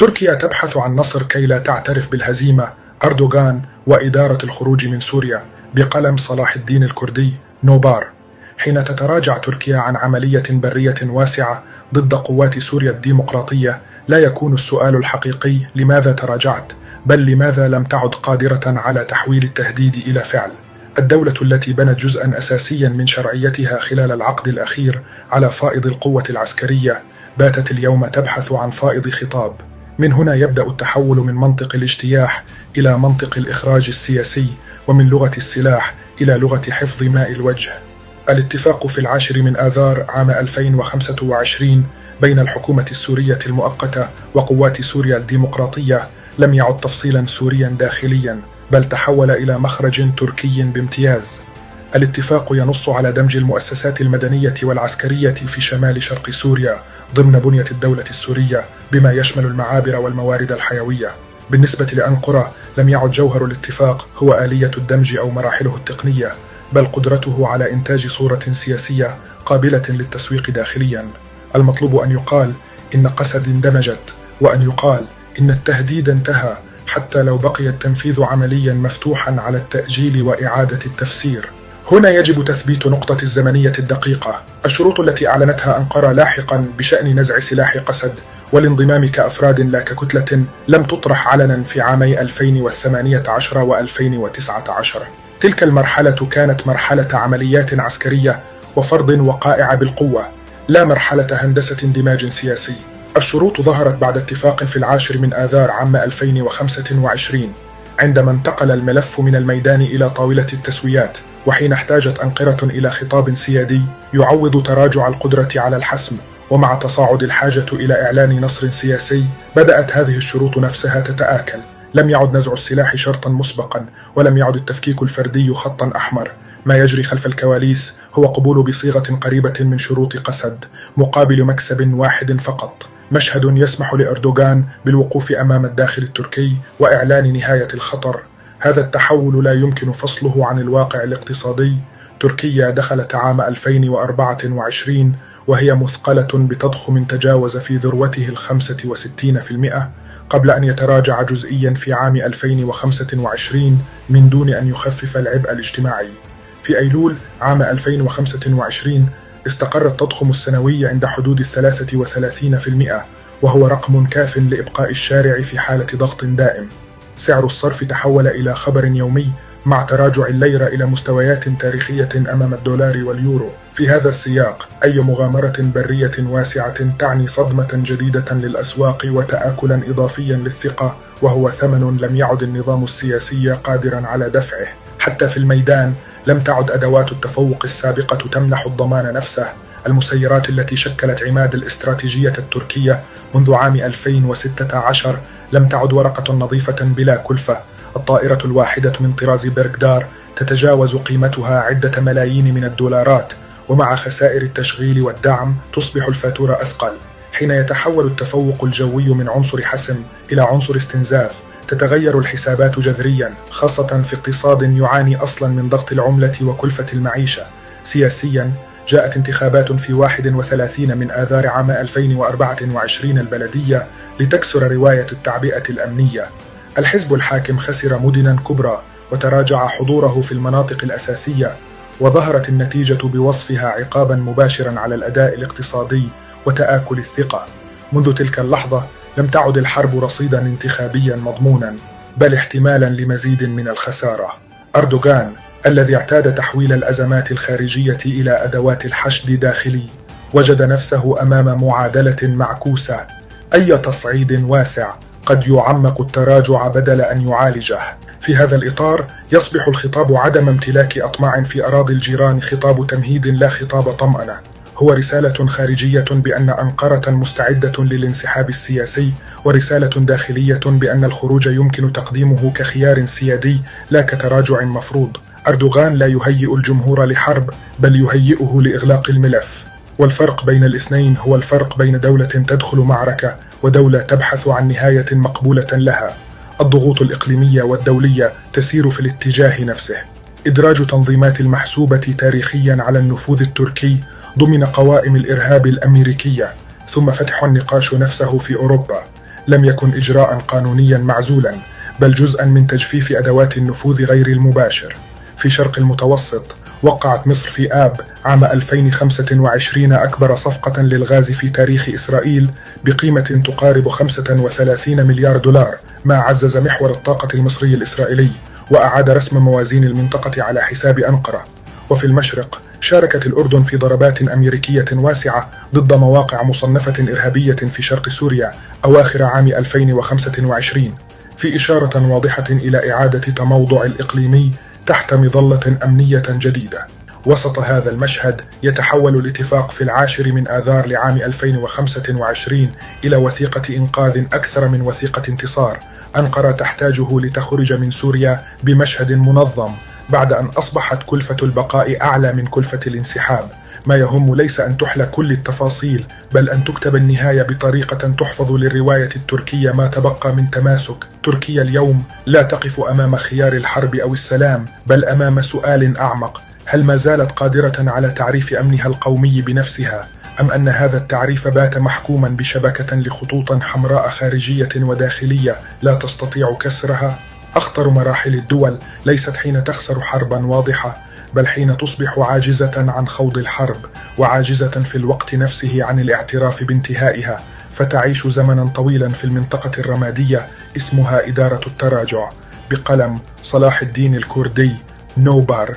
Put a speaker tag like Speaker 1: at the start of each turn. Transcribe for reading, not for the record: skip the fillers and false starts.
Speaker 1: تركيا تبحث عن نصر كي لا تعترف بالهزيمة. أردوغان وإدارة الخروج من سوريا بقلم صلاح الدين الكردي نوبار. حين تتراجع تركيا عن عملية برية واسعة ضد قوات سوريا الديمقراطية، لا يكون السؤال الحقيقي لماذا تراجعت، بل لماذا لم تعد قادرة على تحويل التهديد إلى فعل. الدولة التي بنت جزءا أساسيا من شرعيتها خلال العقد الأخير على فائض القوة العسكرية، باتت اليوم تبحث عن فائض خطاب. من هنا يبدأ التحول من منطق الاجتياح إلى منطق الإخراج السياسي، ومن لغة السلاح إلى لغة حفظ ماء الوجه. الاتفاق في 10 من آذار عام 2025 بين الحكومة السورية المؤقتة وقوات سوريا الديمقراطية لم يعد تفصيلا سوريا داخليا، بل تحول إلى مخرج تركي بامتياز. الاتفاق ينص على دمج المؤسسات المدنية والعسكرية في شمال شرق سوريا ضمن بنية الدولة السورية، بما يشمل المعابر والموارد الحيوية. بالنسبة لأنقرة، لم يعد جوهر الاتفاق هو آلية الدمج أو مراحله التقنية، بل قدرته على إنتاج صورة سياسية قابلة للتسويق داخليا. المطلوب أن يقال إن قسد اندمجت، وأن يقال إن التهديد انتهى، حتى لو بقي التنفيذ عمليا مفتوحا على التأجيل وإعادة التفسير. هنا يجب تثبيت نقطة الزمنية الدقيقة. الشروط التي أعلنتها أنقرة لاحقا بشأن نزع سلاح قسد والانضمام كأفراد لا ككتلة لم تطرح علنا في عامي 2018 و2019. تلك المرحلة كانت مرحلة عمليات عسكرية وفرض وقائع بالقوة، لا مرحلة هندسة اندماج سياسي. الشروط ظهرت بعد اتفاق في 10 من آذار عام 2025، عندما انتقل الملف من الميدان إلى طاولة التسويات، وحين احتاجت أنقرة إلى خطاب سيادي يعوض تراجع القدرة على الحسم. ومع تصاعد الحاجة إلى إعلان نصر سياسي، بدأت هذه الشروط نفسها تتآكل. لم يعد نزع السلاح شرطا مسبقا، ولم يعد التفكيك الفردي خطا أحمر. ما يجري خلف الكواليس هو قبول بصيغة قريبة من شروط قسد مقابل مكسب واحد فقط. مشهد يسمح لأردوغان بالوقوف أمام الداخل التركي وإعلان نهاية الخطر. هذا التحول لا يمكن فصله عن الواقع الاقتصادي. تركيا دخلت عام 2024 وهي مثقلة بتضخم تجاوز في ذروته 65%، قبل أن يتراجع جزئيا في عام 2025 من دون أن يخفف العبء الاجتماعي. في أيلول عام 2025 استقر التضخم السنوي عند حدود 33%، وهو رقم كاف لإبقاء الشارع في حالة ضغط دائم. سعر الصرف تحول إلى خبر يومي، مع تراجع الليرة إلى مستويات تاريخية أمام الدولار واليورو. في هذا السياق، أي مغامرة برية واسعة تعني صدمة جديدة للأسواق وتآكلا إضافيا للثقة، وهو ثمن لم يعد النظام السياسي قادرا على دفعه. حتى في الميدان لم تعد أدوات التفوق السابقة تمنح الضمان نفسه. المسيرات التي شكلت عماد الاستراتيجية التركية منذ عام 2016 لم تعد ورقة نظيفة بلا كلفة. الطائرة الواحدة من طراز بيرغدار تتجاوز قيمتها عدة ملايين من الدولارات، ومع خسائر التشغيل والدعم تصبح الفاتورة أثقل. حين يتحول التفوق الجوي من عنصر حسم إلى عنصر استنزاف، تتغير الحسابات جذريا، خاصة في اقتصاد يعاني أصلا من ضغط العملة وكلفة المعيشة. سياسيا، جاءت انتخابات في 31 من آذار عام 2024 البلدية لتكسر رواية التعبئة الأمنية. الحزب الحاكم خسر مدنا كبرى وتراجع حضوره في المناطق الأساسية، وظهرت النتيجة بوصفها عقابا مباشرا على الأداء الاقتصادي وتآكل الثقة. منذ تلك اللحظة لم تعد الحرب رصيدا انتخابيا مضمونا، بل احتمالا لمزيد من الخسارة. أردوغان الذي اعتاد تحويل الأزمات الخارجية إلى أدوات الحشد داخلي، وجد نفسه أمام معادلة معكوسة. أي تصعيد واسع قد يعمق التراجع بدل أن يعالجه. في هذا الإطار يصبح الخطاب عدم امتلاك أطماع في أراضي الجيران خطاب تمهيد لا خطاب طمأنة. هو رسالة خارجية بأن أنقرة مستعدة للانسحاب السياسي، ورسالة داخلية بأن الخروج يمكن تقديمه كخيار سيادي لا كتراجع مفروض. أردوغان لا يهيئ الجمهور لحرب، بل يهيئه لإغلاق الملف. والفرق بين الاثنين هو الفرق بين دولة تدخل معركة ودولة تبحث عن نهاية مقبولة لها. الضغوط الإقليمية والدولية تسير في الاتجاه نفسه. إدراج تنظيمات المحسوبة تاريخيا على النفوذ التركي ضمن قوائم الإرهاب الأمريكية، ثم فتح النقاش نفسه في أوروبا. لم يكن إجراء قانونيا معزولا، بل جزءا من تجفيف أدوات النفوذ غير المباشر. في شرق المتوسط، وقعت مصر في آب عام 2025 أكبر صفقة للغاز في تاريخ إسرائيل بقيمة تقارب 35 مليار دولار، ما عزز محور الطاقة المصري الإسرائيلي وأعاد رسم موازين المنطقة على حساب أنقرة. وفي المشرق، شاركت الأردن في ضربات أمريكية واسعة ضد مواقع مصنفة إرهابية في شرق سوريا أواخر عام 2025، في إشارة واضحة إلى إعادة تموضع الإقليمي تحت مظلة أمنية جديدة. وسط هذا المشهد، يتحول الاتفاق في 10 من آذار لعام 2025 إلى وثيقة إنقاذ أكثر من وثيقة انتصار أنقرة تحتاجه لتخرج من سوريا بمشهد منظم، بعد أن أصبحت كلفة البقاء أعلى من كلفة الانسحاب. ما يهم ليس أن تحلى كل التفاصيل، بل أن تكتب النهاية بطريقة تحفظ للرواية التركية ما تبقى من تماسك. تركيا اليوم لا تقف أمام خيار الحرب أو السلام، بل أمام سؤال أعمق: هل ما زالت قادرة على تعريف أمنها القومي بنفسها، أم أن هذا التعريف بات محكوما بشبكة لخطوط حمراء خارجية وداخلية لا تستطيع كسرها؟ أخطر مراحل الدول ليست حين تخسر حربا واضحة، بل حين تصبح عاجزة عن خوض الحرب، وعاجزة في الوقت نفسه عن الاعتراف بانتهائها، فتعيش زمنا طويلا في المنطقة الرمادية اسمها إدارة التراجع. بقلم صلاح الدين الكردي، نوبار.